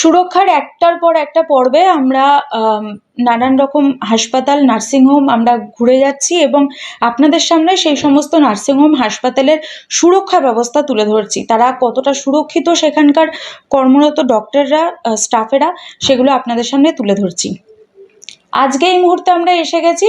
সুরক্ষার একটার পর একটা পর্বে আমরা নানান রকম হাসপাতাল, নার্সিংহোম আমরা ঘুরে যাচ্ছি এবং আপনাদের সামনে সেই সমস্ত নার্সিংহোম, হাসপাতালের সুরক্ষা ব্যবস্থা তুলে ধরছি। তারা কতটা সুরক্ষিত, সেখানকার কর্মরত ডক্টররা, স্টাফেরা, সেগুলো আপনাদের সামনে তুলে ধরছি। আজকে এই মুহূর্তে আমরা এসে গেছি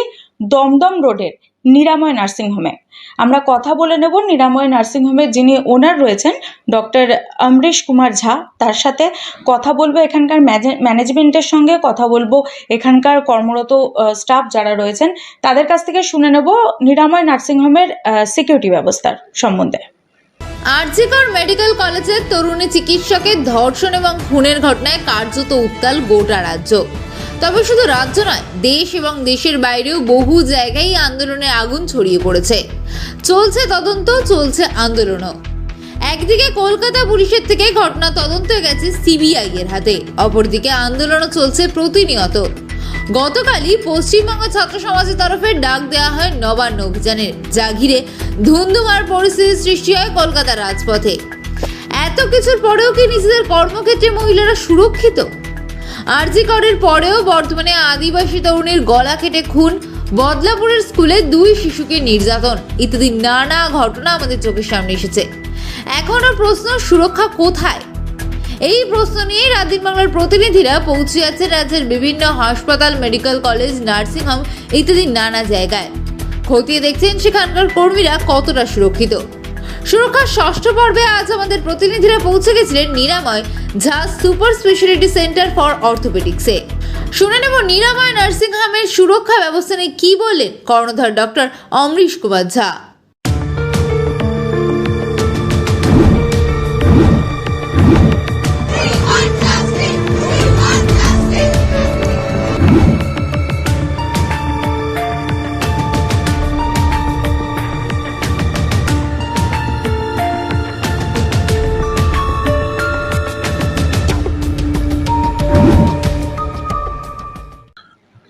দমদম রোডের নিরাময় নার্সিংহোমে। আমরা কথা বলে নেব নিরাময় নার্সিংহোমের যিনি ওনার রয়েছেন, ডক্টর অমরিশ কুমার ঝা। তার সাথে কথা বলবো, এখানকার ম্যানেজমেন্টের সঙ্গে কথা বলবো, এখানকার কর্মরত স্টাফ যারা রয়েছেন তাদের কাছ থেকে শুনে নেব নিরাময় নার্সিংহোমের সিকিউরিটি ব্যবস্থার সম্বন্ধে। আরজিকর মেডিকেল কলেজের তরুণী চিকিৎসকের ধর্ষণ এবং খুনের ঘটনায় কার্যত উত্তাল গোটা রাজ্য। তবে শুধু রাজ্য নয়, দেশ এবং দেশের বাইরেও বহু জায়গায় আন্দোলনের আগুন ছড়িয়ে পড়েছে। চলছে তদন্ত, চলছে আন্দোলনও। একদিকে কলকাতা পুলিশের থেকে ঘটনা তদন্ত গেছে সিবিআই এর হাতে, অপরদিকে আন্দোলনও চলছে প্রতিনিয়ত। গতকালই পশ্চিমবঙ্গ ছাত্র সমাজের তরফে ডাক দেওয়া হয় নবান্ন অভিযানের, যা ঘিরে ধুন্ধুমার পরিস্থিতির সৃষ্টি হয় কলকাতার রাজপথে। এত কিছুর পরেও কি নিজেদের কর্মক্ষেত্রে মহিলারা সুরক্ষিত? আরজিকরের পরেও বর্তমানে আদিবাসী তরুণীর গলা কেটে খুন, বদলাপুরের স্কুলে 2 শিশুকে নির্যাতন ইত্যাদি নানা ঘটনা আমাদের চোখের সামনে এসেছে। এখনো প্রশ্ন, সুরক্ষা কোথায়? এই প্রশ্ন নিয়ে রাত দিন বাংলার প্রতিনিধিরা পৌঁছে যাচ্ছে রাজ্যের বিভিন্ন হাসপাতাল, মেডিকেল কলেজ, নার্সিংহোম ইত্যাদি নানা জায়গায়। খতিয়ে দেখছেন সেখানকার কর্মীরা কতটা সুরক্ষিত। সুরক্ষার ষষ্ঠ পর্বে আজ আমাদের প্রতিনিধিরা পৌঁছে গেছিলেন নিরাময় ঝা সুপার স্পেশালিটি সেন্টার ফর অর্থোপেডিক্সে। শুনে নেব নিরাময় নার্সিংহোমের সুরক্ষা ব্যবস্থা নিয়ে কি বললেন কর্ণধার ডক্টর অমরিশ কুমার ঝা।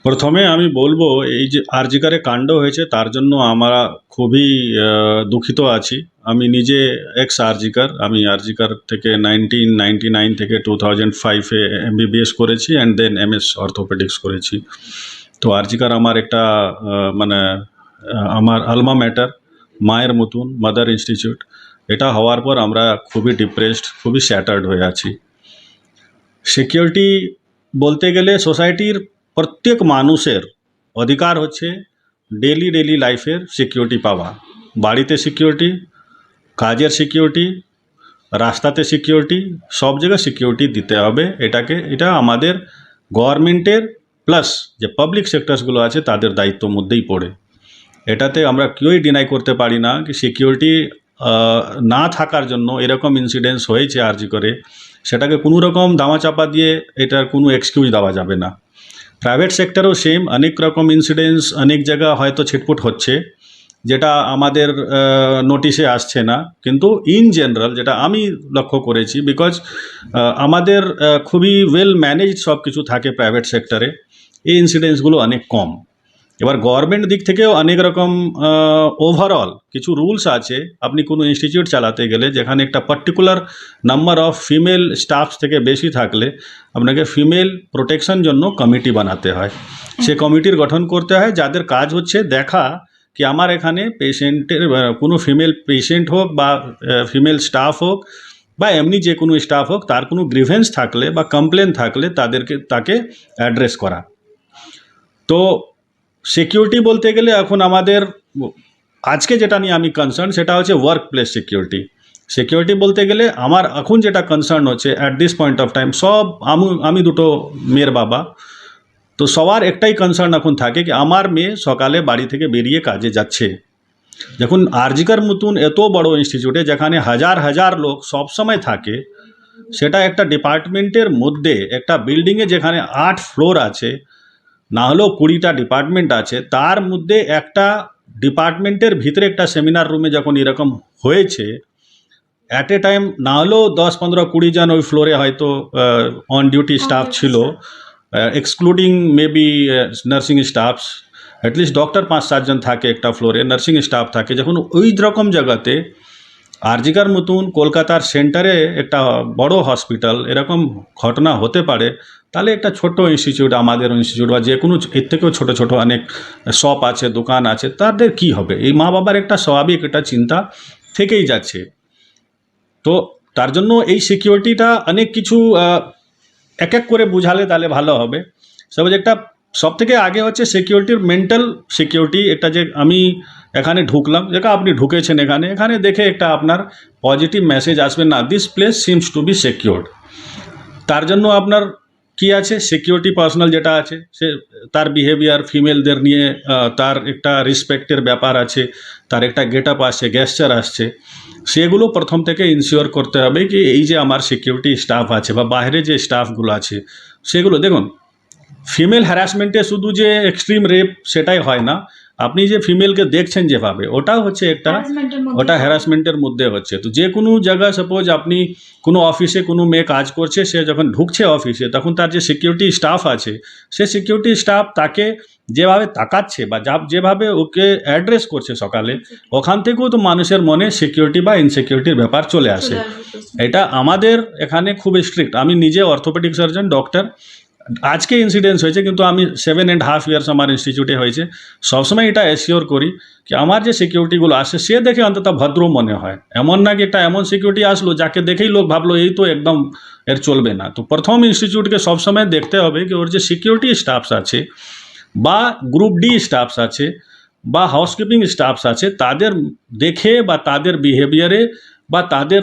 প্রথমে আমি বলবো, এই যে আরজিকরে কাণ্ড হয়েছে তার জন্য আমরা খুবই দুঃখিত আছি। আমি নিজে এক্স আরজিকর, আমি আরজিকর থেকে 1999 থেকে 2005-এ MBBS করেছি অ্যান্ড দেন MS অর্থোপেডিক্স করেছি। তো আরজিকর আমার একটা আমার আলমা ম্যাটার, মায়ের মতন, মাদার ইনস্টিটিউট। এটা হওয়ার পর আমরা খুবই ডিপ্রেসড, খুবই শ্যাটার্ড হয়ে আছি। সিকিউরিটি বলতে গেলে সোসাইটির প্রত্যেক মানুষের অধিকার হচ্ছে ডেলি লাইফের সিকিউরিটি পাওয়া। বাড়িতে সিকিউরিটি, কাজের সিকিউরিটি, রাস্তাতে সিকিউরিটি, সব জায়গায় সিকিউরিটি দিতে হবে। এটা আমাদের গভর্নমেন্টের প্লাস যে পাবলিক সেক্টরসগুলো আছে তাদের দায়িত্বর মধ্যেই পড়ে। এটাতে আমরা কেউই ডিনাই করতে পারি না কি সিকিউরিটি না থাকার জন্য এরকম ইনসিডেন্টস হয়েছে আরজিকরে। সেটাকে কোনো রকম দামাচাপা দিয়ে এটার কোনো এক্সকিউজ দেওয়া যাবে না। প্রাইভেট সেক্টরেও সেম অনেক রকম ইনসিডেন্টস অনেক জায়গা হয়তো ছিটপুট হচ্ছে, যেটা আমাদের নোটিশে আসছে না। কিন্তু ইন জেনারেল যেটা আমি লক্ষ্য করেছি, বিকজ আমাদের খুবই ওয়েল ম্যানেজড সব কিছু থাকে প্রাইভেট সেক্টরে, এই ইনসিডেন্টসগুলো অনেক কম। এবার গভর্নমেন্ট দিক থেকেও অনেক রকম ওভারঅল কিছু রুলস আছে। আপনি কোনো ইনস্টিটিউট চালাতে গেলে যেখানে একটা particular number of female stuffs থেকে বেশি থাকলে আপনাকে ফিমেল প্রোটেকশন জন্য কমিটি বানাতে হয়। সে কমিটির গঠন করতে হয়, যাদের কাজ হচ্ছে দেখা কি আমার এখানে পেশেন্টের কোনো ফিমেল পেশেন্ট হোক বা ফিমেল স্টাফ হোক বা এমনি যে কোনো স্টাফ হোক, তার কোনো গ্রিভেন্স থাকলে বা কমপ্লেন থাকলে তাকে অ্যাড্রেস করা। তো সিকিউরিটি বলতে গেলে এখন আমাদের আজকে যেটা নিয়ে আমি কনসার্ন সেটা হচ্ছে ওয়ার্ক প্লেস সিকিউরিটি। সিকিউরিটি বলতে গেলে আমার এখন যেটা কনসার্ন হচ্ছে at this point of time, আমি দুটো মেয়ের বাবা, তো সবার একটাই কনসার্ন এখন থাকে কি আমার মেয়ে সকালে বাড়ি থেকে বেরিয়ে কাজে যাচ্ছে। যখন আরজিকর মতন এত বড় ইনস্টিটিউটে যেখানে হাজার লোক সবসময় থাকে, সেটা একটা ডিপার্টমেন্টের মধ্যে, একটা বিল্ডিংয়ে যেখানে 8 ফ্লোর আছে, না হলেও 20টা ডিপার্টমেন্ট আছে, তার মধ্যে একটা ডিপার্টমেন্টের ভিতরে একটা সেমিনার রুমে যখন এরকম হয়েছে, অ্যাট এ টাইম না হলেও 10-15-20 জন ওই ফ্লোরে হয়তো অন ডিউটি স্টাফ ছিল, excluding maybe nursing stuffs. At least doctor 5-7 জন থাকে একটা ফ্লোরে, নার্সিং স্টাফ থাকে। যখন ওই রকম জায়গাতে আরজিকার মতন কলকাতার সেন্টারে একটা বড় হসপিটাল এরকম ঘটনা হতে পারে, তাহলে একটা ছোট ইনস্টিটিউট, আমাদের ইনস্টিটিউট বা যে কোনো এর থেকেও ছোটো ছোটো অনেক শপ আছে, দোকান আছে, তাদের কি হবে? এই মা বাবার একটা স্বাভাবিক একটা চিন্তা থেকেই যাচ্ছে। তো তার জন্য এই সিকিউরিটিটা অনেক কিছু এক এক করে বুঝালে তাহলে ভালো হবে। সব একটা সব থেকে আগে হচ্ছে সিকিউরিটির মেন্টাল সিকিউরিটি। একটা যে আমি এখানে ঢুকলাম, যেটা আপনি ঢুকেছেন এখানে, এখানে দেখে একটা আপনার পজিটিভ মেসেজ আসবে, না this place seems to be secured. তার জন্য আপনার কি আছে, সিকিউরিটি পার্সোনাল যেটা আছে সে তার বিহেভিয়ার, ফিমেলদের নিয়ে তার একটা রেসপেক্টের ব্যাপার আছে, তার একটা গেট আপ আসছে, গেস্টার আসছে, সেগুলো প্রথম থেকে ইনশিওর করতে হবে কি এই যে আমার সিকিউরিটি স্টাফ আছে বা বাইরে যে স্টাফগুলো আছে সেগুলো দেখুন। ফিমেল হ্যারাসমেন্টে শুধু যে এক্সট্রিম রেপ সেটাই হয় না, আপনি যে ফিমেলকে দেখছেন যেভাবে, ওটাও হচ্ছে একটা, ওটা হ্যারাসমেন্টের মধ্যে হচ্ছে। তো যে কোনো জায়গায় সাপোজ আপনি কোনো অফিসে কোনো মেয়ে কাজ করছে, সে যখন ঢুকছে অফিসে তখন তার যে সিকিউরিটি স্টাফ আছে, সে সিকিউরিটি স্টাফ তাকে যেভাবে তাকাচ্ছে বা যেভাবে ওকে অ্যাড্রেস করছে সকালে, ওখান থেকেও তো মানুষের মনে সিকিউরিটি বা ইনসিকিউরিটির ব্যাপার চলে আসে। এটা আমাদের এখানে খুব স্ট্রিক্ট। আমি নিজে অর্থোপেডিক সার্জন, ডক্টর। আজকে ইনসিডেন্স হয়েছে, কিন্তু আমি 7.5 ইয়ার্স আমার ইনস্টিটিউটে হয়েছে। সবসময় এটা অ্যাসিওর করি কি আমার যে সিকিউরিটিগুলো আসে সে দেখে অন্তত ভদ্র মনে হয়, এমন না কি একটা এমন সিকিউরিটি আসলো যাকে দেখেই লোক ভাবলো এই তো একদম এর চলবে না। তো প্রথম ইনস্টিটিউটকে সবসময় দেখতে হবে কি ওর যে সিকিউরিটি স্টাফস আছে বা গ্রুপ ডি স্টাফস আছে বা হাউসকিপিং স্টাফস আছে, তাদের দেখে বা তাদের বিহেভিয়ারে বা তাদের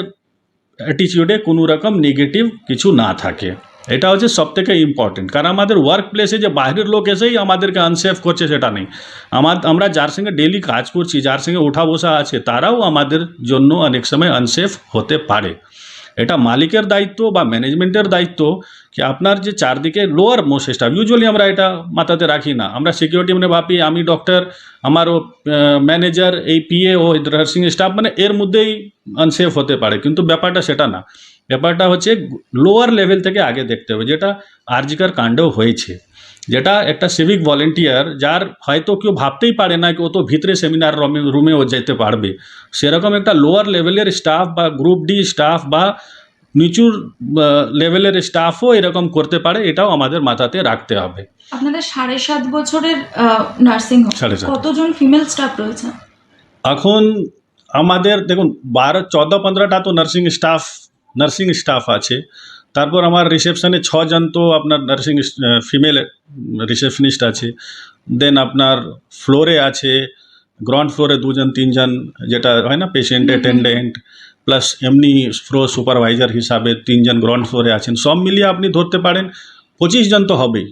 অ্যাটিটিউডে কোনো রকম নেগেটিভ কিছু না থাকে। এটা হচ্ছে সবথেকে ইম্পর্টেন্ট। কারণ আমাদের ওয়ার্ক প্লেসে যে বাইরের লোক এসেই আমাদেরকে আনসেফ করছে সেটা নেই। আমরা যার সঙ্গে ডেলি কাজ করছি, যার সঙ্গে ওঠা বসা আছে, তারাও আমাদের জন্য অনেক সময় আনসেফ হতে পারে। এটা মালিকের দায়িত্ব বা ম্যানেজমেন্টের দায়িত্ব কি আপনার যে চারদিকে লোয়ার মোস্ট স্টাফ, ইউজুয়ালি আমরা এটা মাথাতে রাখি না। আমরা সিকিউরিটি মানে ভাবি আমি ডক্টর, আমার ও ম্যানেজার, এই পিএ ও নার্সিং স্টাফ মানে এর মধ্যেই আনসেফ হতে পারে, কিন্তু ব্যাপারটা সেটা না। ব্যাপারটা হচ্ছে লোয়ার লেভেল থেকে আগে দেখতে হবে, যেটা আরজিকার কাণ্ডেও হয়েছে, যেটা একটা সিভিক ভলেন্টিয়ার যার হয়তো কেউ ভাবতেই পারে না কি ও তো ভিতরে সেমিনার রুমে ও যেতে পারবে, সেরকম একটা লোয়ার লেভেলের স্টাফ বা গ্রুপ ডি স্টাফ বা নিচুর লেভেলের স্টাফও এরকম করতে পারে, এটাও আমাদের মাথাতে রাখতে হবে। আপনাদের 7.5 বছরের নার্সিং হোম, 7.5 কতজন ফিমেল স্টাফ রয়েছে এখন? আমাদের দেখুন 14-15টা তো নার্সিং স্টাফ আছে। তারপর আমার রিসেপশনে 6 জন তো আপনার নার্সিং ফিমেল রিসেপশনিস্ট আছে। দেন আপনার ফ্লোরে আছে, গ্রাউন্ড ফ্লোরে 2 জন 3 জন, যেটা হয় না পেশেন্ট অ্যাটেন্ডেন্ট, প্লাস এমনি ফ্লোর সুপারভাইজার হিসাবে 3 জন গ্রাউন্ড ফ্লোরে আছেন। সব মিলিয়ে আপনি ধরতে পারেন 25 জন তো হবেই।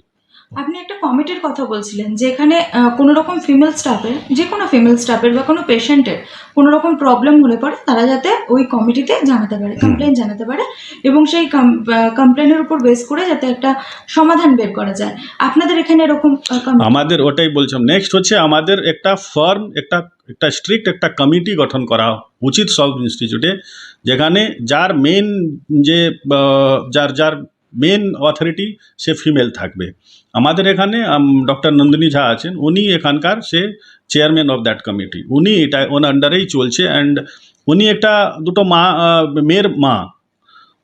আপনি একটা কমিটির কথা বলছিলেন যে এখানে কোনো রকম ফিমেল স্টাফের, যে কোনো ফিমেল স্টাফের বা কোনো পেশেন্টের কোনো রকম প্রবলেম হলে পরে তারা যাতে ওই কমিটিতে জানাতে পারে, কমপ্লেন জানাতে পারে, এবং সেই কমপ্লেনের উপর বেস করে যাতে একটা সমাধান বের করা যায়। আপনাদের এখানে এরকম আমাদের ওটাই বলছিলাম, নেক্সট হচ্ছে আমাদের একটা ফার্ম, একটা স্ট্রিক্ট একটা কমিটি গঠন করা উচিত সব ইনস্টিটিউটে, যেখানে যার মেন যে যার মেন অথরিটি সে ফিমেল থাকবে। আমাদের এখানে ডক্টর নন্দিনী ঝা আছেন, উনি এখানকার সে চেয়ারম্যান অফ দ্যাট কমিটি। উনি এটা ওনার আন্ডারেই চলছে। অ্যান্ড উনি একটা দুটো মেয়ের মা,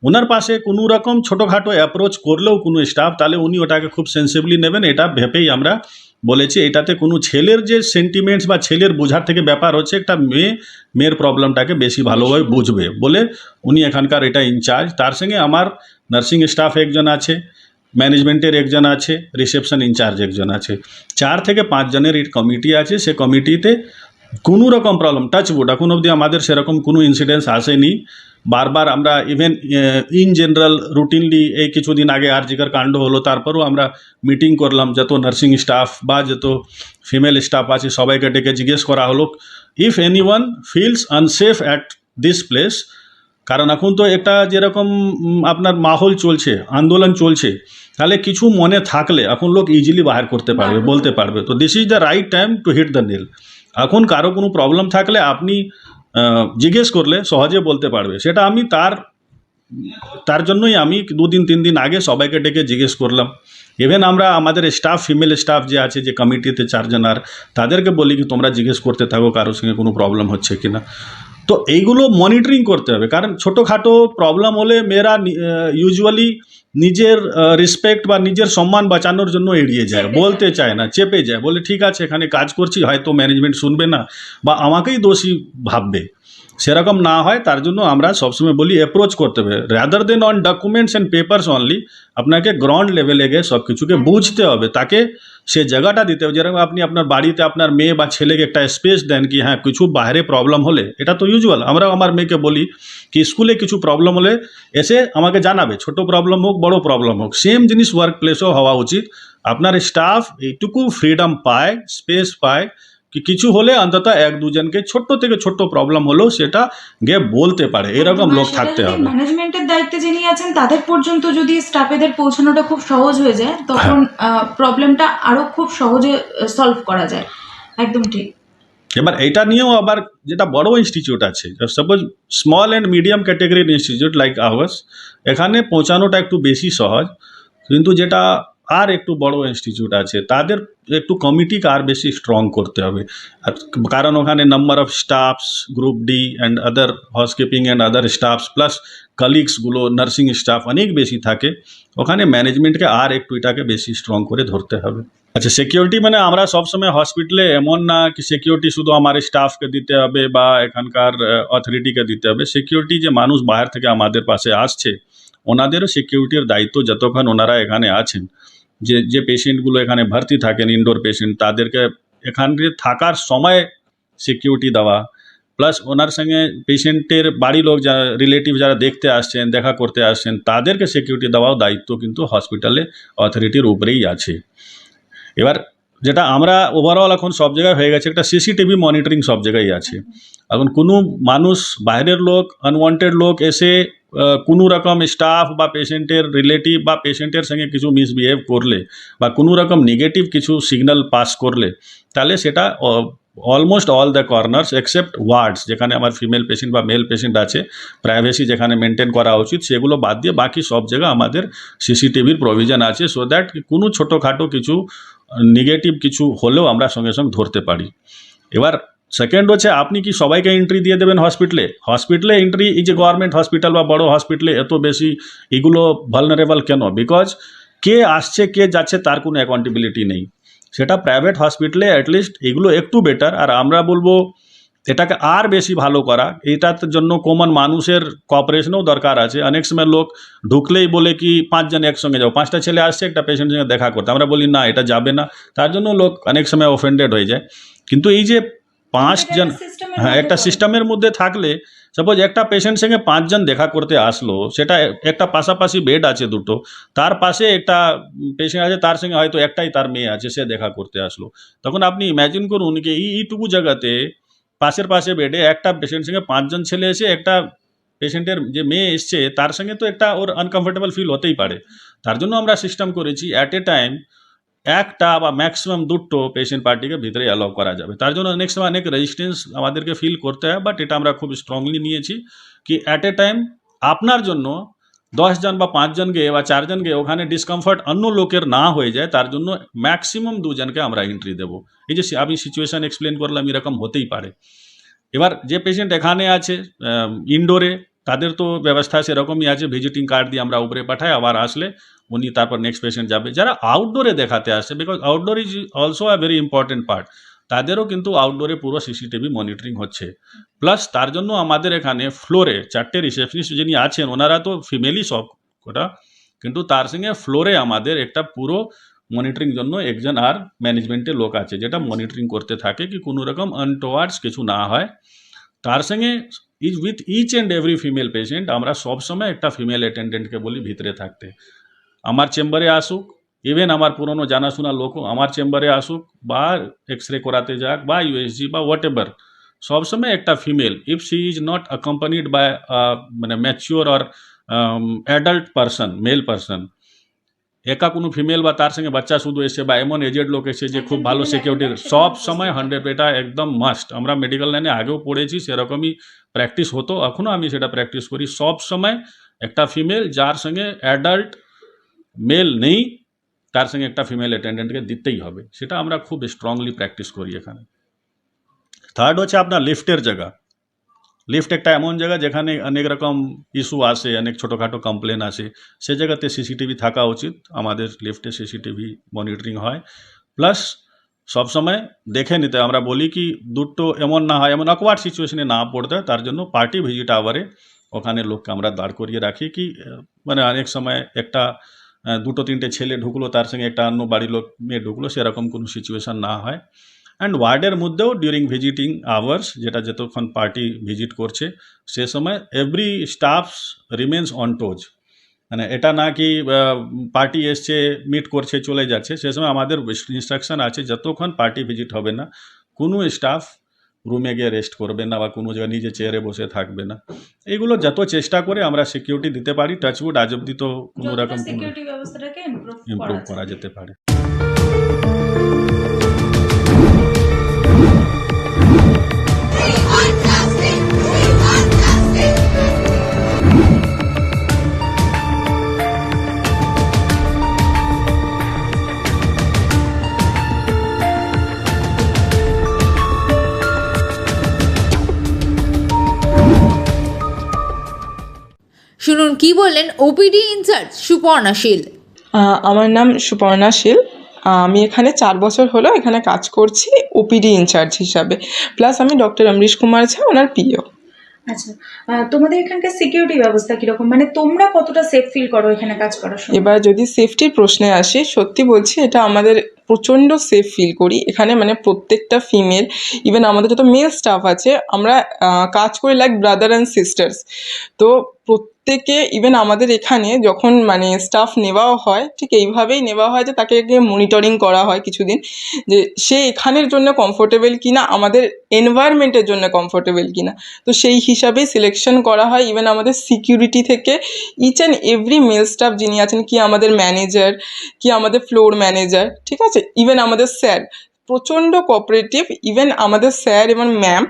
ওনার পাশে কোনো রকম ছোটোখাটো অ্যাপ্রোচ করলেও কোনো স্টাফ, তাহলে উনি ওটাকে খুব সেন্সিবলি নেবেন। এটা ভেবেই আমরা বলেছি এটাতে কোনো ছেলের যে সেন্টিমেন্টস বা ছেলের বোঝার থেকে ব্যাপার হচ্ছে, একটা মেয়ের প্রবলেমটাকে বেশি ভালোভাবে বুঝবে বলে উনি এখানকার এটা ইনচার্জ। তার সঙ্গে আমার নার্সিং স্টাফ একজন আছে, ম্যানেজমেন্টের একজন আছে, রিসেপশন ইনচার্জ একজন আছে। 4 থেকে 5 জনের এই কমিটি আছে। সে কমিটিতে কোনো রকম প্রবলেম, টাচউড এখন অবধি আমাদের সেরকম কোনো ইনসিডেন্স আসেনি। বারবার আমরা ইভেন ইন জেনারেল রুটিনলি এই কিছুদিন আগে আরজিকার কাণ্ড হলো, তারপরও আমরা মিটিং করলাম, যত নার্সিং স্টাফ বা যত ফিমেল স্টাফ আছে সবাইকে ডেকে জিজ্ঞেস করা হলো if anyone feels unsafe at this place. কারণ এখন তো একটা যেরকম আপনার মাহল চলছে, আন্দোলন চলছে, তাহলে কিছু মনে থাকলে এখন লোক ইজিলি বাহির করতে পারবে, বলতে পারবে। তো this is the right time to hit the nail. এখন কারো কোনো প্রবলেম থাকলে আপনি জিজ্ঞেস করলে সহজে বলতে পারবে। সেটা আমি তার জন্যই আমি 2 দিন 3 দিন আগে সবাইকে ডেকে জিজ্ঞেস করলাম। ইভেন আমরা আমাদের স্টাফ, ফিমেল স্টাফ যে আছে যে কমিটিতে 4 জন, আর তাদেরকে বলি কি তোমরা জিজ্ঞেস করতে থাকো কারোর সঙ্গে কোনো প্রবলেম হচ্ছে কি না। তো এইগুলো মনিটরিং করতে হবে, কারণ ছোটোখাটো প্রবলেম হলে মেয়েরা ইউজুয়ালি নিজের রেসপেক্ট বা নিজের সম্মান বাঁচানোর জন্য এড়িয়ে যায়, বলতে চায় না, চেপে যায়, বলে ঠিক আছে এখানে কাজ করছি, হয়তো ম্যানেজমেন্ট শুনবে না বা আমাকেই দোষী ভাববে। সেরকম না হয় তার জন্য আমরা সবসময় বলি অ্যাপ্রোচ করতে হবে, rather than on documents and papers only. আপনাকে গ্রাউন্ড লেভেলে গিয়ে সব কিছুকে বুঝতে হবে, তাকে সে জায়গাটা দিতে হবে। যেরকম আপনি আপনার বাড়িতে আপনার মেয়ে বা ছেলেকে একটা স্পেস দেন কি হ্যাঁ কিছু বাইরে প্রবলেম হলে, এটা তো ইউজুয়াল, আমরা আমার মেয়েকে বলি কি স্কুলে কিছু প্রবলেম হলে এসে আমাকে জানাবে, ছোট প্রবলেম হোক বড় প্রবলেম হোক। সেম জিনিস ওয়ার্ক প্লেসেও হওয়া উচিত। আপনার স্টাফ এইটুকু ফ্রিডম পায়, স্পেস পায় কি কিছু হলে অন্তত এক দুজনকে ছোট্ট থেকে ছোট্ট প্রবলেম হলেও সেটা গিয়ে বলতে পারে, এরকম লোক থাকতে হবে। ম্যানেজমেন্টের দায়িত্বে যিনি আছেন তাদের পর্যন্ত যদি স্টাফেদের পৌঁছানোটা খুব সহজ হয়ে যায়, তখন প্রবলেমটা আরো খুব সহজে সলভ করা যায়। একদম ঠিক। এবার এটা নিয়েও আবার যেটা বড় ইনস্টিটিউট আছে, সাপোজ স্মল অ্যান্ড মিডিয়াম ক্যাটেগরির ইনস্টিটিউট লাইক আওয়ার্স, এখানে পৌঁছানোটা একটু বেশি সহজ। কিন্তু যেটা আর একটু বড় ইনস্টিটিউট আছে তাদের একটু কমিটিকে আর বেশি স্ট্রং করতে হবে। আর কারণ ওখানে number of staffs, group D and other housekeeping and other staffs plus কলিগসগুলো, নার্সিং স্টাফ অনেক বেশি থাকে। ওখানে ম্যানেজমেন্টকে আর একটু এটাকে বেশি স্ট্রং করে ধরতে হবে। আচ্ছা, সিকিউরিটি মানে আমরা সবসময় হসপিটালে এমন না কি সিকিউরিটি শুধু আমার স্টাফকে দিতে হবে বা এখানকার অথরিটিকে দিতে হবে। সিকিউরিটি যে মানুষ বাইরে থেকে আমাদের পাশে আসছে ওনাদেরও সিকিউরিটির দায়িত্ব যতক্ষণ ওনারা এখানে আছেন। যে পেশেন্টগুলো এখানে ভর্তি থাকেন, ইনডোর পেশেন্ট, তাদেরকে এখানে থাকার সময় সিকিউরিটি দেওয়া, প্লাস ওনার সঙ্গে পেশেন্টের বাড়ি লোক যারা রিলেটিভ যারা দেখতে আসছেন, দেখা করতে আসছেন, তাদেরকে সিকিউরিটি দেওয়াও দায়িত্ব কিন্তু হসপিটালে অথরিটির উপরেই আছে। এবার যেটা আমরা ওভারঅল এখন সব জায়গায় হয়ে গেছে, একটা সিসিটিভি মনিটরিং সব জায়গায় আছে। এখন কোনো মানুষ, বাইরের লোক, আনওয়ান্টেড লোক এসে কোনো রকম স্টাফ বা পেশেন্টের রিলেটিভ বা পেশেন্টের সঙ্গে কিছু মিসবিহেভ করলে বা কোনো রকম নেগেটিভ কিছু সিগন্যাল পাস করলে, তাহলে সেটা almost all the corners except wards, যেখানে আমার ফিমেল পেশেন্ট বা মেল পেশেন্ট আছে, প্রাইভেসি যেখানে মেনটেন করা উচিত, সেগুলো বাদ দিয়ে বাকি সব জায়গা আমাদের সিসিটিভির প্রভিশন আছে, সো দ্যাট কোনো ছোটোখাটো কিছু নেগেটিভ কিছু হলেও আমরা সঙ্গে সঙ্গে ধরতে পারি। এবার সেকেন্ড হচ্ছে, আপনি কি সবাইকে এন্ট্রি দিয়ে দেবেন হসপিটালে? হসপিটালে এন্ট্রি, এই যে গভর্নমেন্ট হসপিটাল বা বড় হসপিটালে এত বেশি এগুলো ভালনারেবল কেন? বিকজ কে আসছে কে যাচ্ছে তার কোনো অ্যাকাউন্টেবিলিটি নেই। সেটা প্রাইভেট হসপিটালে অ্যাটলিস্ট এগুলো একটু বেটার। আর আমরা বলবো এটাকে আর বেশি ভালো করা, এটার জন্য কমন মানুষের কোঅপারেশনও দরকার আছে। অনেক সময় লোক ঢুকলেই বলে কি 5 জন একসঙ্গে যাও, 5টা ছেলে আসছে একটা পেশেন্টের সঙ্গে দেখা করতে, আমরা বলি না এটা যাবে না, তার জন্য লোক অনেক সময় অফেন্ডেড হয়ে যায়। কিন্তু এই যে 5 জন, হ্যাঁ, একটা সিস্টেমের মধ্যে থাকলে, সাপোজ একটা পেশেন্ট সঙ্গে 5 জন দেখা করতে আসলো, সেটা একটা পাশাপাশি বেড আছে দুটো, তার পাশে একটা পেশেন্ট আছে, তার সঙ্গে হয়তো একটাই তার মেয়ে আছে, সে দেখা করতে আসলো, তখন আপনি ইম্যাজিন করুন কি এইটুকু জায়গাতে পাশে বেডে একটা পেশেন্ট সঙ্গে 5 জন ছেলে এসে একটা পেশেন্টের যে মেয়ে এসছে তার সঙ্গে তো একটা ওর আনকমফোর্টেবল ফিল হতেই পারে। তার জন্য আমরা সিস্টেম করেছি অ্যাট এ টাইম একটা বা ম্যাক্সিমাম দুটো পেশেন্ট পার্টিকে ভিতরে অ্যালাউ করা যাবে। তার জন্য অনেক সময় অনেক রেজিস্ট্যান্স আমাদেরকে ফিল করতে হয়, বাট এটা আমরা খুব স্ট্রংলি নিয়েছি কি অ্যাট এ টাইম আপনার জন্য 10 জন বা 5 জন গিয়ে বা 4 জন গিয়ে ওখানে ডিসকমফর্ট অন্য লোকের না হয়ে যায়, তার জন্য ম্যাক্সিমাম 2 জনকে আমরা এন্ট্রি দেবো। এই যে আমি সিচুয়েশান এক্সপ্লেন করলাম, এরকম হতেই পারে। এবার যে পেশেন্ট এখানে আছে ইনডোরে, তাদের তো ব্যবস্থা সেরকমই আছে, ভিজিটিং কার্ড দিয়ে আমরা উপরে পাঠাই, আবার আসলে উনি তারপর নেক্সট পেশেন্ট যাবে। যারা আউটডোরে দেখাতে আসে, because outdoor is also a very important part, তাদেরও কিন্তু আউটডোরে পুরো সিসিটিভি মনিটরিং হচ্ছে। প্লাস তার জন্য আমাদের এখানে ফ্লোরে 4টে রিসেপশনিস্ট যিনি আছেন, ওনারা তো ফিমেলই সব কটা, কিন্তু তার সঙ্গে ফ্লোরে আমাদের একটা পুরো মনিটরিং জন্য একজন আর ম্যানেজমেন্টের লোক আছে, যেটা মনিটরিং করতে থাকে কি কোনো রকম আনটোয়ার্ডস কিছু না হয়। তার সঙ্গে with each and every female patient আমরা সবসময় একটা ফিমেল অ্যাটেন্ডেন্টকে বলি ভিতরে থাকতে। আমার চেম্বারে আসুক, ইভেন আমার পুরনো জানাশোনা লোকও আমার চেম্বারে আসুক বা এক্স রে করাতে যাক বা ইউএসজি বা হোয়াট এভার, সবসময় একটা female, if she is not accompanied by মানে mature or adult person, male person, একা কোনো ফিমেল বা তার সঙ্গে বাচ্চা শুধু এসে বা এমন এজেড লোক এসে যে খুব ভালো সিকিউরিটি, সব সময় 100, এটা একদম মাস্ট। আমরা মেডিকেল লাইনে আগেও পড়েছি, সেরকমই প্র্যাকটিস হতো, এখনও আমি সেটা প্র্যাকটিস করি। সব সময় একটা ফিমেল যার সঙ্গে অ্যাডাল্ট মেল নেই, তার সঙ্গে একটা ফিমেল অ্যাটেন্ডেন্টকে দিতেই হবে, সেটা আমরা খুব স্ট্রংলি প্র্যাকটিস করি এখানে। থার্ড হচ্ছে আপনার লিফটের জায়গা। লিফট একটা এমন জায়গা যেখানে অনেক রকম ইস্যু আসে, অনেক ছোটোখাটো কমপ্লেন আসে, সে জায়গাতে সিসিটিভি থাকা উচিত। আমাদের লিফটে সিসিটিভি মনিটরিং হয়, প্লাস সবসময় দেখে নিতে আমরা বলি কি দুটো এমন না হয়, এমন অকওয়ার্ড সিচুয়েশনে না পড়তে হয়, তার জন্য পার্টি ভিজিট আওয়ারে ওখানে লোককে আমরা দাঁড় করিয়ে রাখি কি মানে অনেক সময় একটা দুটো তিনটে ছেলে ঢুকলো, তার সঙ্গে একটা অন্য বাড়ির লোক মেয়ে ঢুকলো, সেরকম কোনো সিচুয়েশান না হয়। অ্যান্ড ওয়ার্ডের মধ্যেও ডিউরিং ভিজিটিং আওয়ার্স, যেটা যতক্ষণ পার্টি ভিজিট করছে সে সময় এভরি স্টাফস রিমেন্স অন টোজ। মানে এটা না কি পার্টি এসছে মিট করছে চলে যাচ্ছে, সে সময় আমাদের ইনস্ট্রাকশন আছে যতক্ষণ পার্টি ভিজিট হবে না কোনো স্টাফ রুমে গিয়ে রেস্ট করবে না বা কোনো জায়গায় নিজে চেয়ারে বসে থাকবে না। এইগুলো যত চেষ্টা করে আমরা সিকিউরিটি দিতে পারি, টাচউড আজ অব্দি তো কোনো রকম সিকিউরিটি ব্যবস্থাটাকে ইমপ্রুভ করা যেতে পারে। শুনুন কি বললেন ওপিডি ইনচার্জ সুপর্ণা শীল। আমার নাম সুপর্ণা শীল। আমি এখানে 4 বছর হলো এখানে কাজ করছি ওপিডি ইনচার্জ হিসাবে, প্লাস আমি ডক্টর অমরিশ কুমার ঝা ওনার পিও। আচ্ছা, তোমাদের এখানকার সিকিউরিটি ব্যবস্থা কিরকম, মানে তোমরা কতটা সেফ ফিল করো এখানে কাজ করার সময়? এবার যদি সেফটির প্রশ্নে আসি, সত্যি বলছি এটা আমাদের প্রচণ্ড সেফ ফিল করি এখানে, মানে প্রত্যেকটা ফিমেল, ইভেন আমাদের যত মেল স্টাফ আছে আমরা কাজ করি লাইক ব্রাদার অ্যান্ড সিস্টার্স। তো প্রত্যেকে, ইভেন আমাদের এখানে যখন মানে স্টাফ নেওয়াও হয় ঠিক এইভাবেই নেওয়া হয় যে তাকে মনিটরিং করা হয় কিছুদিন, যে সে এখানের জন্য কমফোর্টেবল কিনা, আমাদের এনভায়রনমেন্টের জন্য কমফোর্টেবল কিনা, তো সেই হিসাবেই সিলেকশন করা হয়। ইভেন আমাদের সিকিউরিটি থেকে each and every male staff যিনি আছেন, কি আমাদের ম্যানেজার, কি আমাদের ফ্লোর ম্যানেজার, ঠিক আছে, ইভেন আমাদের স্যার প্রচণ্ড কোঅপারেটিভ। ইভেন আমাদের স্যার এবং ম্যাম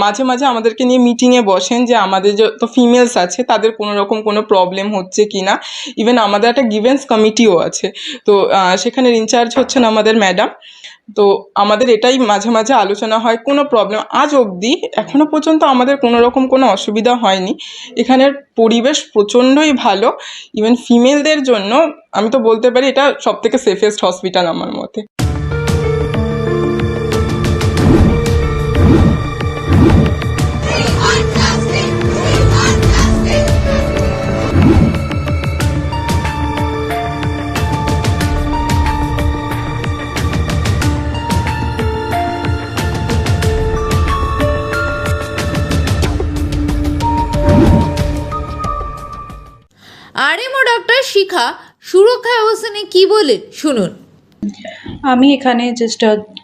মাঝে মাঝে আমাদেরকে নিয়ে মিটিংয়ে বসেন যে আমাদের যত ফিমেলস আছে তাদের কোনো রকম কোনো প্রবলেম হচ্ছে কি না। ইভেন আমাদের একটা গিভেন্স কমিটিও আছে, তো সেখানের ইনচার্জ হচ্ছেন আমাদের ম্যাডাম। তো আমাদের এটাই মাঝে মাঝে আলোচনা হয়, কোনো প্রবলেম আজ অবধি এখনও পর্যন্ত আমাদের কোনো রকম কোনো অসুবিধা হয়নি। এখানের পরিবেশ প্রচণ্ডই ভালো। ইভেন ফিমেলদের জন্য আমি তো বলতে পারি এটা সবথেকে সেফেস্ট হসপিটাল আমার মতে। আরএমও ডক্টর শিখা সুরক্ষা ব্যবস্থা নিয়ে কি বলেন শুনুন। আমি এখানে জাস্ট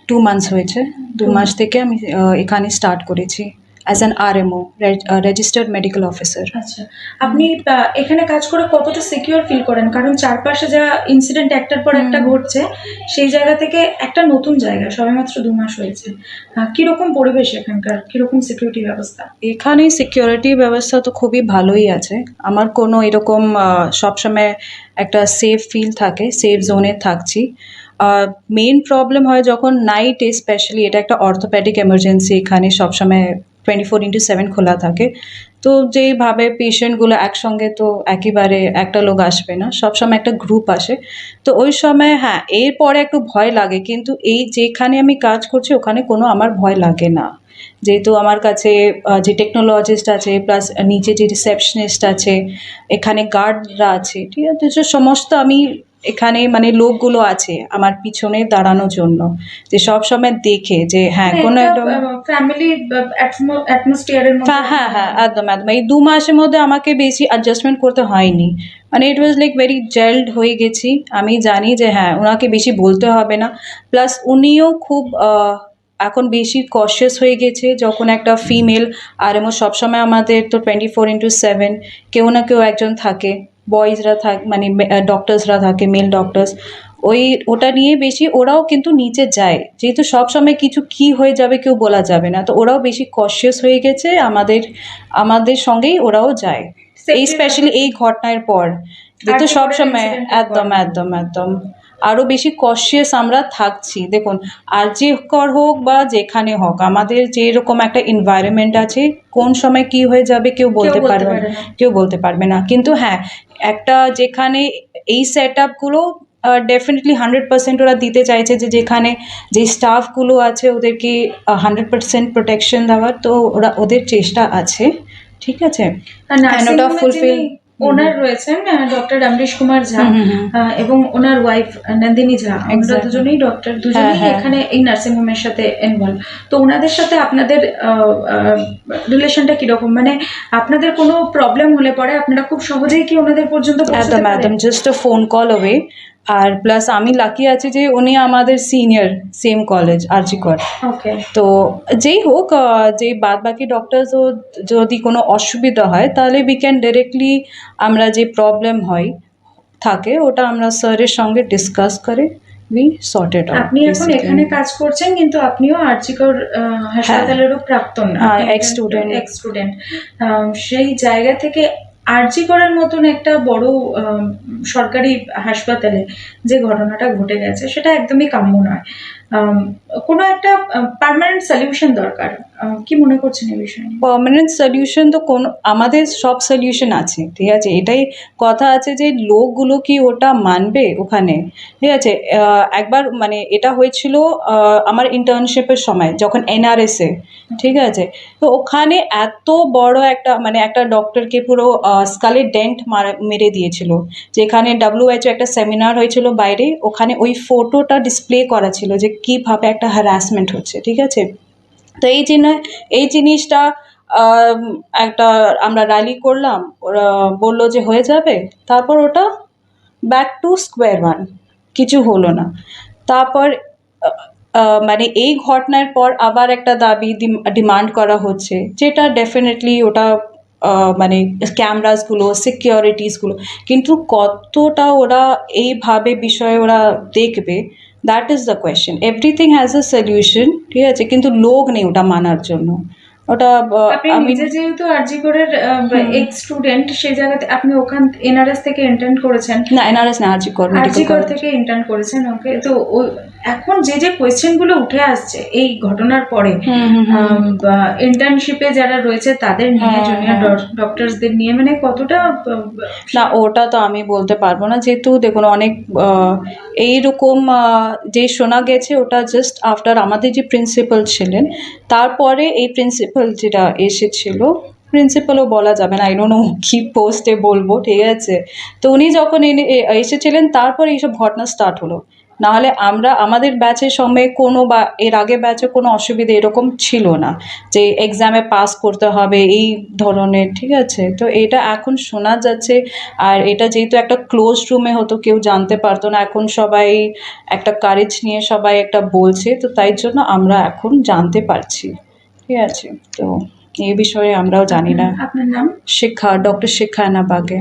2 মান্থস হয়েছে। 2 মাস থেকে আমি এখানে স্টার্ট করেছি as an RMO, registered medical officer. আচ্ছা, আপনি এখানে কাজ করে কতটা সিকিউর ফিল করেন? কারণ চারপাশে যা ইনসিডেন্ট একটার পর একটা ঘটছে, সেই জায়গা থেকে একটা নতুন জায়গা, সবেমাত্র 2 মাস হয়েছে, কীরকম পরিবেশ এখানকার, কীরকম সিকিউরিটি ব্যবস্থা? এখানে সিকিউরিটি ব্যবস্থা তো খুবই ভালোই আছে। আমার কোনো এরকম সবসময় একটা সেফ ফিল থাকে, সেফ জোনে থাকছি। মেইন প্রবলেম হয় যখন নাইটে, স্পেশালি এটা একটা অর্থোপ্যাডিক এমার্জেন্সি, এখানে সবসময় 24/7 খোলা থাকে। তো যেইভাবে পেশেন্টগুলো একসঙ্গে তো একেবারে একটা লোক আসবে না, সবসময় একটা গ্রুপ আসে। তো ওই সময় হ্যাঁ, এরপরে একটু ভয় লাগে, কিন্তু এই যেখানে আমি কাজ করছি ওখানে কোনো আমার ভয় লাগে না, যেহেতু আমার কাছে যে টেকনোলজিস্ট আছে, প্লাস নিচে যে রিসেপশনিস্ট আছে, এখানে গার্ডরা আছে, ঠিক আছে, যে সমস্ত আমি এখানে মানে লোকগুলো আছে আমার পিছনে দাঁড়ানোর জন্য, যে সব সময় দেখে যে হ্যাঁ কোনো একদম ফ্যামিলি অ্যাটমসফিয়ারের মধ্যে। হ্যাঁ হ্যাঁ একদম একদম। এই 2 মাসের মধ্যে আমাকে বেশি অ্যাডজাস্টমেন্ট করতে হয়নি, মানে ইট ওয়াজ লাইক ভেরি জেলড হয়ে গেছি। আমি জানি যে হ্যাঁ ওনাকে বেশি বলতে হবে না, প্লাস উনিও খুব এখন বেশি কশিয়াস হয়ে গেছে। যখন একটা ফিমেল আরএমও, সবসময় আমাদের তো 24/7 কেউ না কেউ একজন থাকে, বয়েজরা থাকে, মানে ডক্টরসরা থাকে, মেল ডক্টরস, ওটা নিয়ে বেশি ওরাও কিন্তু নিচে যায়, যেহেতু সবসময় কিছু কি হয়ে যাবে কেউ বলা যাবে না, তো ওরাও বেশি কশিয়াস হয়ে গেছে। আমাদের সঙ্গেই ওরাও যায়, এই স্পেশালি এই ঘটনার পর, যেহেতু সবসময় একদম একদম একদম আরও বেশি কশিয়াস আমরা থাকছি। দেখুন আরজিকর হোক বা যেখানে হোক, আমাদের যেরকম একটা এনভায়রনমেন্ট আছে, কোন সময় কি হয়ে যাবে কেউ বলতে পারবে না, কেউ বলতে পারবে না। কিন্তু হ্যাঁ, একটা যেখানে এই সেট আপগুলো ডেফিনেটলি 100% ওরা দিতে চাইছে, যে যেখানে যে স্টাফগুলো আছে ওদেরকে 100% প্রোটেকশন দেওয়ার, তো ওরা ওদের চেষ্টা আছে, ঠিক আছে। আর নার্সিং ওটা হোমে fulfill যিনি ওনার রয়েছেন ডক্টর অমরেশ কুমার ঝা এবং ওনার ওয়াইফ নন্দিনী ঝা, আমরা Exactly. দুজনেই ডক্টর, দুজনেই হ্যাঁ। এখানে এই নার্সিং হোমের সাথে ইনভলভ। তো ওনাদের সাথে আপনাদের রিলেশনটা কিরকম, মানে আপনাদের কোনো প্রবলেম হলে পরে আপনারা খুব সহজেই কি ওনাদের পর্যন্ত পৌঁছাতে একদম পারেন? একদম, just a phone call away. আর প্লাস আমি লাকি আছি যে উনি আমাদের senior, same college RG Kar. Okay, তো যেই হোক, যে বাদ বাকি ডক্টরসও যদি কোনো অসুবিধা হয় তাহলে উই ক্যান ডিরেক্টলি, আমরা যে প্রবলেম হয় থাকে ওটা আমরা স্যারের সঙ্গে ডিসকাস করে উই সর্টেড আউট। আপনি এখন এখানে কাজ করছেন, কিন্তু আপনিও আরজিকর হাসপাতালেরও প্রাক্তন, হ্যাঁ, ex-student। Ex student. সেই জায়গা থেকে আরজিকরের মতন একটা বড় সরকারি হাসপাতালে যে ঘটনাটা ঘটে গেছে সেটা একদমই কাম্য নয়। কোনো একটা পার্মানেন্ট সলিউশন দরকার। কি মনে করছেন এই বিষয়ে? পার্মানেন্ট সলিউশন তো কোনো, আমাদের সব সলিউশন আছে, ঠিক আছে। এটাই কথা আছে যে লোকগুলো কি ওটা মানবে ওখানে, ঠিক আছে। একবার মানে এটা হয়েছিল আমার ইন্টার্নশিপের সময়, যখন এনআরএসে, ঠিক আছে। তো ওখানে এত বড় একটা মানে একটা ডক্টরকে পুরো স্কালে ডেন্ট মেরে দিয়েছিল, যেখানে WHO একটা সেমিনার হয়েছিল বাইরে, ওখানে ওই ফটোটা ডিসপ্লে করা ছিল যে কীভাবে একটা হ্যারাসমেন্ট হচ্ছে, ঠিক আছে। তো এই জিনিসটা একটা আমরা র্যালি করলাম, ওরা বললো যে হয়ে যাবে, তারপর ওটা ব্যাক টু স্কোয়ার ওয়ান, কিছু হলো না। তারপর মানে এই ঘটনার পর আবার একটা দাবি ডিমান্ড করা হচ্ছে, যেটা ডেফিনেটলি ওটা মানে ক্যামেরাসগুলো, সিকিউরিটিসগুলো, কিন্তু কতটা ওরা এইভাবে বিষয়ে ওরা দেখবে, that is the question. Everything has a solution, ঠিক আছে, কিন্তু লোক নেই ওটা মানার জন্য। ওটা আপনি আমি নিজে যেহেতু আরজিকরের এক্স স্টুডেন্ট, সেই জায়গাতে আপনি ওখান এনআরএস থেকে ইন্টার্ন করেছেন। না, এনআরএস না, আরজিকর মেডিকেল আরজিকর কলেজ। থেকে ইন্টার্ন করেছেন, ওকে। তো এখন যে কোয়েশ্চেনগুলো উঠে আসছে এই ঘটনার পরে, ইন্টার্নশিপে যারা রয়েছে তাদের নিয়ে, হ্যাঁ, জুনিয়র হ্যাঁ। ডক্টরসদের নিয়ে, মানে কতটা না, ওটা তো আমি বলতে পারবো না, যেহেতু দেখুন অনেক এইরকম যে শোনা গেছে, ওটা জাস্ট আফটার আমাদের যে প্রিন্সিপাল ছিলেন, তারপরে এই প্রিন্সিপাল যেটা এসেছিল, প্রিন্সিপালও বলা যাবে না, আই ডোন্ট নো কী পোস্টে বলবো, ঠিক আছে। তো উনি যখন এসেছিলেন তারপর এইসব ঘটনা স্টার্ট হলো। নাহলে আমাদের ব্যাচের সময় কোনো বা এর আগে ব্যাচে কোনো অসুবিধা এরকম ছিল না যে এক্সামে পাস করতে হবে এই ধরনের, ঠিক আছে। তো এটা এখন শোনা যাচ্ছে, আর এটা যেহেতু একটা ক্লোজ রুমে হতো, কেউ জানতে পারতো না, এখন সবাই একটা কারেজ নিয়ে সবাই একটা বলছে, তো তাই জন্য আমরা এখন জানতে পারছি, ঠিক আছে। তো এই বিষয়ে আমরাও জানি না। আপনার নাম? শিক্ষা, ডক্টর শিক্ষা বাগে।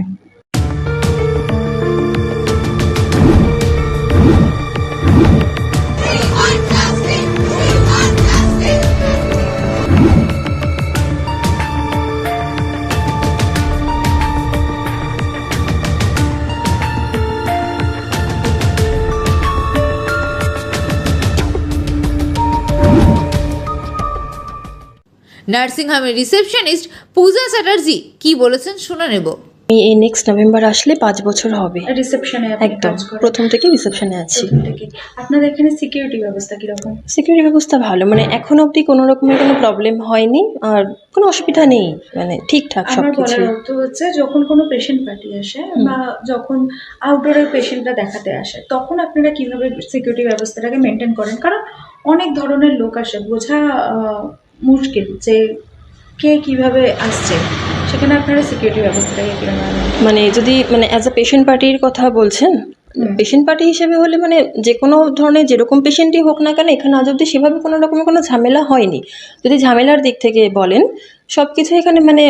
নার্সিংহোমের রিসেপশনিস্ট পূজা চ্যাটার্জি কি বলেছেন শুনে নেব। আমি এই নেক্সট নভেম্বর আসলে 5 বছর হবে। রিসেপশনে আপনি একদম কাজ করেন? প্রথম থেকে রিসেপশনে আছি। প্রথম থেকে। আপনাদের এখানে সিকিউরিটি ব্যবস্থা কিরকম? সিকিউরিটি ব্যবস্থা ভালো, মানে এখনো অবধি কোনো রকমের কোনো প্রবলেম হয়নি, আর কোনো অসুবিধা নেই, মানে ঠিকঠাক সব আমার কিছু। বলার অর্থ হচ্ছে, যখন কোনো পেশেন্ট পার্টি আসে বা যখন আউটডোরের পেশেন্টরা দেখাতে আসে, তখন আপনারা কিভাবে সিকিউরিটি ব্যবস্থাটাকে মেনটেন করেন? কারণ অনেক ধরনের লোক আসে, বোঝা মুশকিল যে কে কিভাবে আসছে, সেখানে আপনারা সিকিউরিটি ব্যবস্থাটাকে কিভাবে আনেন? মানে যদি মানে অ্যাজ আ পেশেন্ট পার্টির কথা বলছেন, পেশেন্ট পার্টি হিসেবে হলে মানে যে কোনো ধরনের যেরকম পেশেন্টই হোক না কেন, এখানে আজ অবধি সেভাবে কোনো রকমের কোনো ঝামেলা হয়নি। যদি ঝামেলার দিক থেকে বলেন, সব কিছু এখানে মানে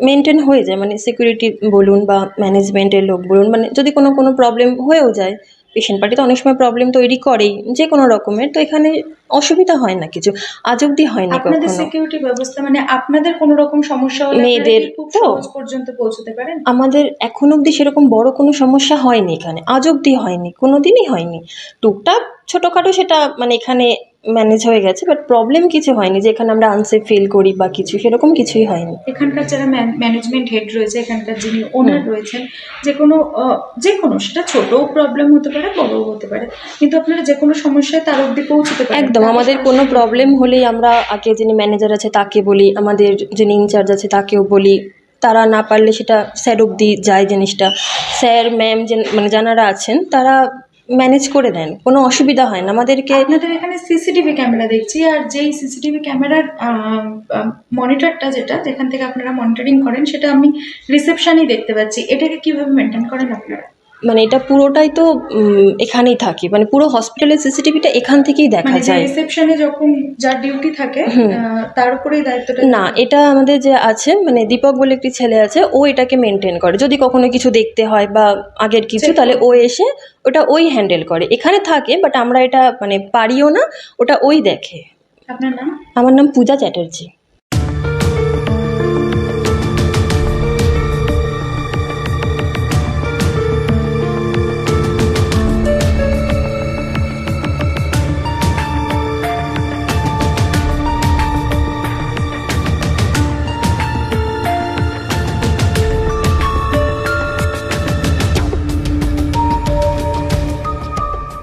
মেনটেন হয়ে যায়, মানে সিকিউরিটি বলুন বা ম্যানেজমেন্টের লোক বলুন, মানে যদি কোনো প্রবলেম হয়েও যায় পেশেন্ট পার্টি তো অনেক সময় প্রবলেম তৈরি করেই যে কোনো রকমের, তো এখানে অসুবিধা হয় না কিছু, আজ অব্দি হয়নি আপনাদের কখনো। সিকিউরিটি ব্যবস্থা মানে আপনাদের কোনো রকম সমস্যা হলে আপনারা মেয়েদের কি খুব তো? সহজ পর্যন্ত পৌঁছতে পারেন? আমাদের এখন অবধি সেরকম বড় কোনো সমস্যা হয়নি এখানে, আজ অবধি হয়নি, কোনো দিনই হয়নি। টুকটাক ছোটোখাটো সেটা মানে এখানে ম্যানেজ হয়ে গেছে, বাট প্রবলেম কিছু হয়নি যে এখানে আমরা আনসেফ ফিল করি বা কিছু, সেরকম কিছুই হয়নি। এখানকার যারা ম্যানেজমেন্ট হেড রয়েছে, এখানকার যিনি ওনার রয়েছেন, যে কোনো সেটা ছোটও প্রবলেম হতে পারে, বড়ও হতে পারে, কিন্তু আপনারা যে কোনো সমস্যায় তার অবধি পৌঁছতে পারেন। একদম, আমাদের কোনো প্রবলেম হলেই আমরা আগে যিনি ম্যানেজার আছে তাকে বলি, আমাদের যিনি ইনচার্জ আছে তাকেও বলি, তারা না পারলে সেটা স্যার অবধি যায় জিনিসটা, স্যার ম্যাম মানে যারা আছেন তারা ম্যানেজ করে দেন, কোনো অসুবিধা হয় না আমাদেরকে। আপনাদের এখানে সিসিটিভি ক্যামেরা দেখছি, আর যেই সিসিটিভি ক্যামেরার মনিটরটা যেখান থেকে আপনারা মনিটরিং করেন, সেটা আমি রিসেপশনেই দেখতে পাচ্ছি। এটাকে কিভাবে মেনটেন করেন আপনারা? মানে এটা পুরোটাই তো এখানেই থাকে, মানে পুরো হসপিটালের সিসিটিভিটা এখান থেকেই দেখা মানে যে যায়। রিসেপশনে যখন যার ডিউটি থাকে তার উপরেই দায়িত্বটা না, এটা আমাদের যে আছে মানে দীপক বলে একটি ছেলে আছে, ও এটাকে মেনটেন করে। যদি কখনো কিছু দেখতে হয় বা আগের কিছু, Check তাহলে ও এসে ওটা ওই হ্যান্ডেল করে, এখানে থাকে, বাট আমরা এটা মানে পারিও না, ওটা ওই দেখে। আপনার নাম? আমার নাম পূজা চ্যাটার্জি।